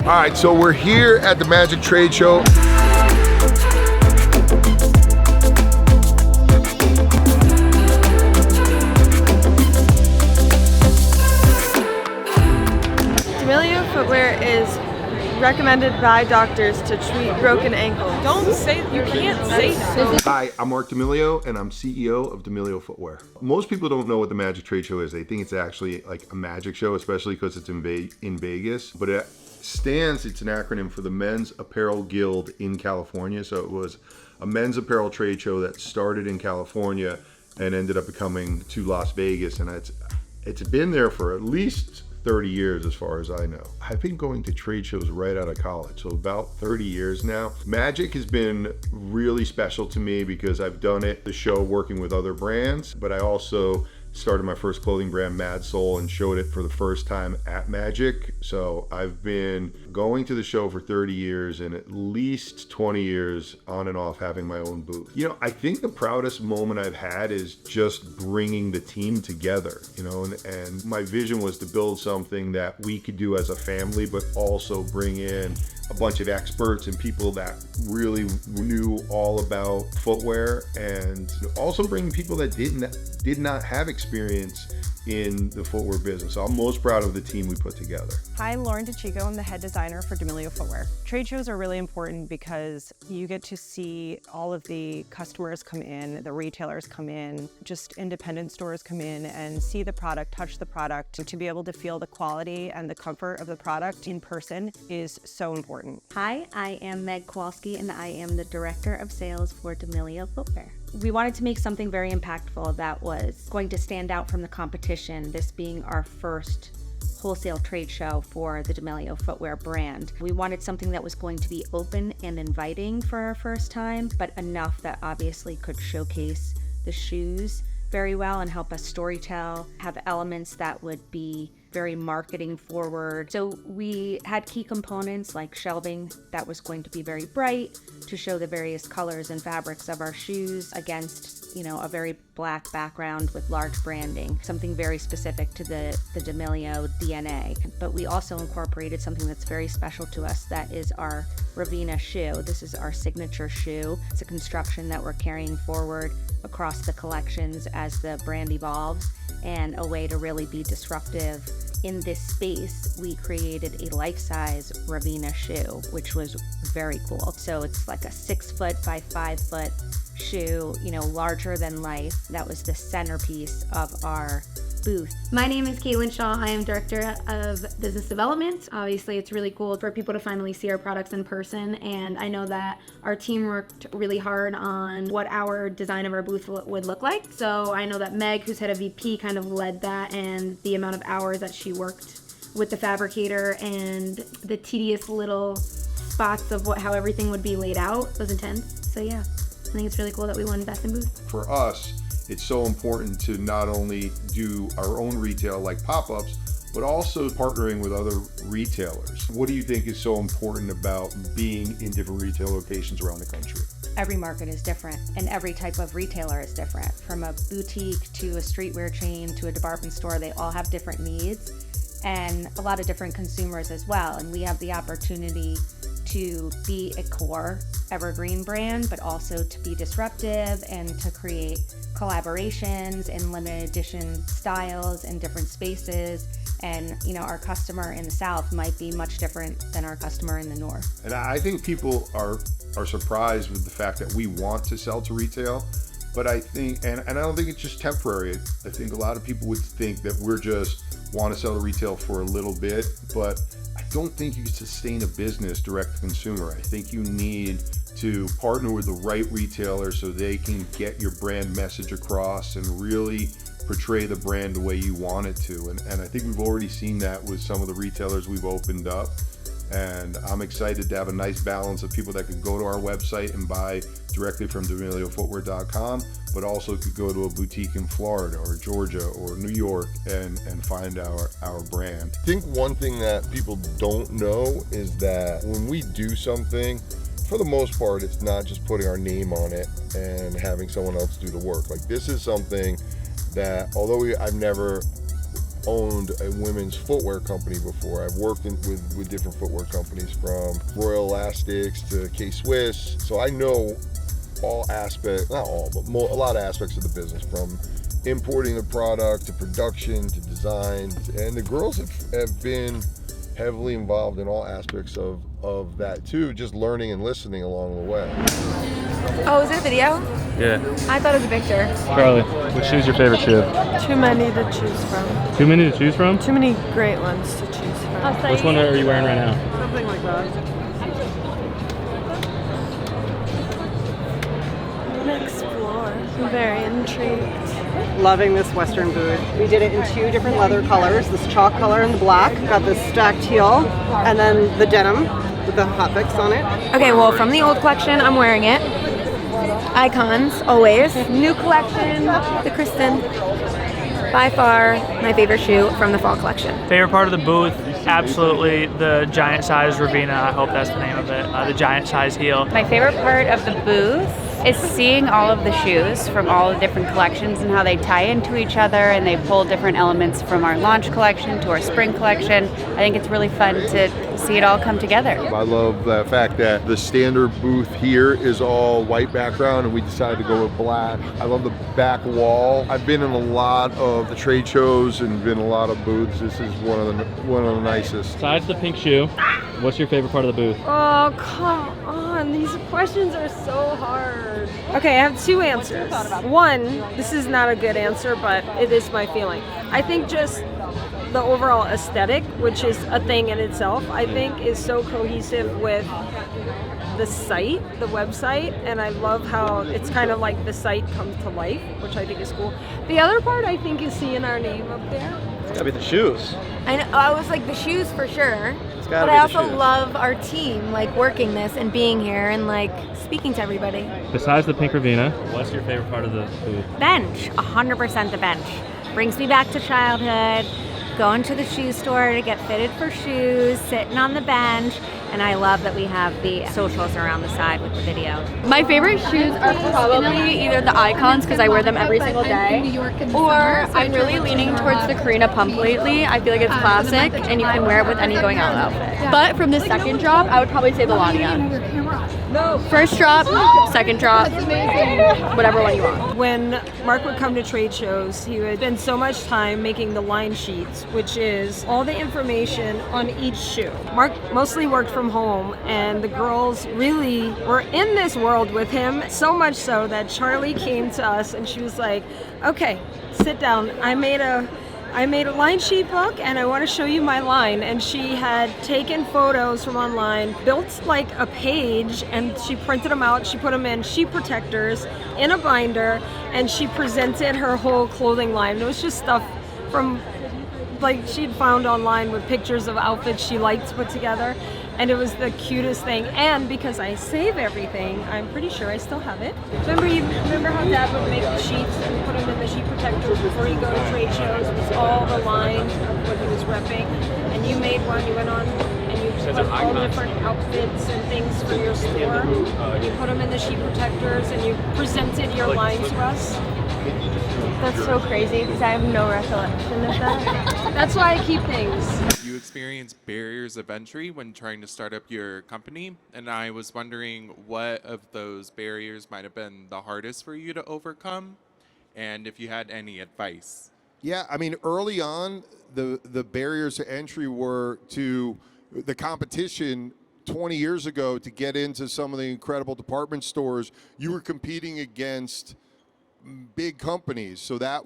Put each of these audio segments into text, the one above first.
All right, so we're here at the Magic Trade Show. D'Amelio Footwear is recommended by doctors to treat broken ankles. Don't say, you can't say that. Hi, I'm Mark D'Amelio, and I'm CEO of D'Amelio Footwear. Most people don't know what the Magic Trade Show is. They think it's actually like a magic show, especially because it's in Vegas. But it's an acronym for the Men's Apparel Guild in California. So it was a men's apparel trade show that started in California and ended up becoming to Las Vegas. And it's been there for at least 30 years as far as I know. I've been going to trade shows right out of college, so about 30 years now. Magic has been really special to me because I've done the show working with other brands, but I also started my first clothing brand, Mad Soul, and showed it for the first time at Magic. So I've been going to the show for 30 years and at least 20 years on and off having my own booth. You know, I think the proudest moment I've had is just bringing the team together, you know, and my vision was to build something that we could do as a family, but also bring in a bunch of experts and people that really knew all about footwear, and also bring people that did not have experience in the footwear business. So I'm most proud of the team we put together. Hi, I'm Lauren DeChico. I'm the head designer for D'Amelio Footwear. Trade shows are really important because you get to see all of the customers come in, the retailers come in, just independent stores come in and see the product, touch the product. To be able to feel the quality and the comfort of the product in person is so important. Hi, I am Meg Kowalski and I am the Director of Sales for D'Amelio Footwear. We wanted to make something very impactful that was going to stand out from the competition, this being our first wholesale trade show for the D'Amelio Footwear brand. We wanted something that was going to be open and inviting for our first time, but enough that obviously could showcase the shoes very well and help us storytell, have elements that would be very marketing forward. So we had key components like shelving that was going to be very bright to show the various colors and fabrics of our shoes against, you know, a very black background with large branding, something very specific to the D'Amelio DNA. But we also incorporated something that's very special to us, that is our Ravina shoe. This is our signature shoe. It's a construction that we're carrying forward across the collections as the brand evolves, and a way to really be disruptive. In this space, we created a life-size Ravina shoe, which was very cool. So it's like a 6 foot by 5 foot shoe, you know, larger than life. That was the centerpiece of our booth. My name is Caitlin Shaw. I am Director of Business Development. Obviously, it's really cool for people to finally see our products in person, and I know that our team worked really hard on what our design of our booth would look like. So I know that Meg, who's head of VP, kind of led that, and the amount of hours that she worked with the fabricator and the tedious little spots of how everything would be laid out was intense. So yeah, I think it's really cool that we won Best in Booth. For us, it's so important to not only do our own retail like pop-ups, but also partnering with other retailers. What do you think is so important about being in different retail locations around the country? Every market is different and every type of retailer is different. From a boutique to a streetwear chain to a department store, they all have different needs and a lot of different consumers as well. And we have the opportunity to be a core evergreen brand, but also to be disruptive and to create collaborations and limited edition styles in different spaces. And, you know, our customer in the South might be much different than our customer in the North. And I think people are surprised with the fact that we want to sell to retail, but I think, and I don't think it's just temporary. I think a lot of people would think that we're just want to sell to retail for a little bit, but I don't think you can sustain a business direct to consumer. I think you need to partner with the right retailer so they can get your brand message across and really portray the brand the way you want it to. And I think we've already seen that with some of the retailers we've opened up. And I'm excited to have a nice balance of people that could go to our website and buy directly from Da'AmelioFootwear.com, but also could go to a boutique in Florida or Georgia or New York and find our brand. I think one thing that people don't know is that when we do something, for the most part, it's not just putting our name on it and having someone else do the work. Like, this is something that, although I've never owned a women's footwear company before. I've worked with different footwear companies, from Royal Elastics to K-Swiss. So I know all aspects, not all, but a lot of aspects of the business, from importing the product to production to design. And the girls have been heavily involved in all aspects of that too, just learning and listening along the way. Oh, is it a video? Yeah. I thought it was a picture. Charli, which shoe's your favorite shoe? Too many to choose from. Too many to choose from? Too many great ones to choose from. Which one are you wearing right now? Something like that. Explore. I'm very intrigued. Loving this Western boot. We did it in 2 different leather colors, this chalk color and the black. Got this stacked heel, and then the denim with the hotfix on it. Okay, well, from the old collection, I'm wearing it. Icons, always. New collection, the Kristen. By far, my favorite shoe from the fall collection. Favorite part of the booth, absolutely the giant size Ravina. I hope that's the name of it. The giant size heel. My favorite part of the booth is seeing all of the shoes from all the different collections and how they tie into each other, and they pull different elements from our launch collection to our spring collection. I think it's really fun to see it all come together. I love the fact that the standard booth here is all white background and we decided to go with black. I love the back wall. I've been in a lot of the trade shows and been in a lot of booths. This is one of the nicest. Besides the pink shoe, what's your favorite part of the booth? Oh, come on. These questions are so hard. Okay, I have 2 answers. One, this is not a good answer, but it is my feeling. I think just the overall aesthetic, which is a thing in itself, I think is so cohesive with the site, the website, and I love how it's kind of like the site comes to life, which I think is cool. The other part I think is seeing our name up there. It's gotta be the shoes. I know, I was like the shoes for sure, gotta but be I the also shoes. love our team, like working this and being here and like speaking to everybody. Besides the pink Ravina, what's your favorite part of the booth? Bench, 100% the bench. Brings me back to childhood, going to the shoe store to get fitted for shoes, sitting on the bench, and I love that we have the socials around the side with the video. My favorite shoes are probably either the Icons, because I wear them every single day, or I'm really leaning towards the Karina Pump lately. I feel like it's classic and you can wear it with any going out outfit. But from the second drop, I would probably say the Lania. First drop, second drop, whatever one you want. When Mark would come to trade shows, he would spend so much time making the line sheets, which is all the information on each shoe. Mark mostly worked from home, and the girls really were in this world with him, so much so that Charli came to us and she was like, okay, sit down. I made a line sheet book and I want to show you my line. And she had taken photos from online, built like a page, and she printed them out. She put them in sheet protectors in a binder, and she presented her whole clothing line. It was just stuff from like she'd found online with pictures of outfits she liked to put together. And it was the cutest thing. And because I save everything, I'm pretty sure I still have it. Remember how Dad would make the sheets and put them in the sheet protectors before you go to trade shows? It was all the lines of what he was repping. And you made one, you went on and you put all different outfits and things for your store. You put them in the sheet protectors and you presented your line to us. That's so crazy because I have no recollection of that. That's why I keep things. You experience barriers of entry when trying to start up your company, and I was wondering what of those barriers might have been the hardest for you to overcome, and if you had any advice. Yeah, I mean, early on, the barriers to entry were to the competition. 20 years ago, to get into some of the incredible department stores, you were competing against big companies. So that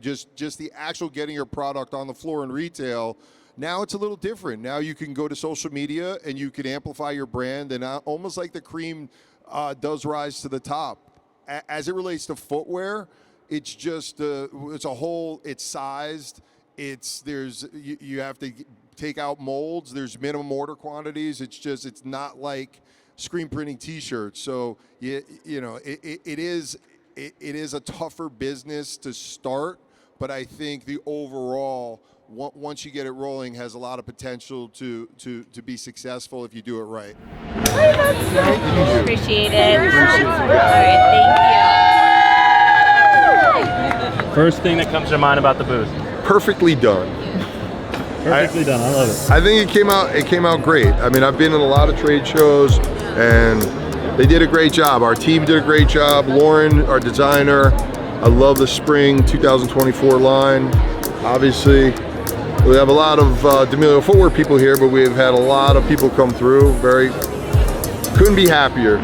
just the actual getting your product on the floor in retail. Now it's a little different. Now you can go to social media and you can amplify your brand, and almost like the cream does rise to the top. As it relates to footwear, it's just it's sized. You have to take out molds. There's minimum order quantities. It's not like screen printing T-shirts. So it is a tougher business to start, but I think the overall, once you get it rolling, has a lot of potential to be successful if you do it right. Appreciate it. All right, thank you. First thing that comes to mind about the booth. perfectly done. Perfectly done. I love it. I think it came out great. I mean, I've been in a lot of trade shows and they did a great job. Our team did a great job. Lauren, our designer, I love the spring 2024 line. Obviously, we have a lot of D'Amelio Footwear people here, but we've had a lot of people come through. Couldn't be happier.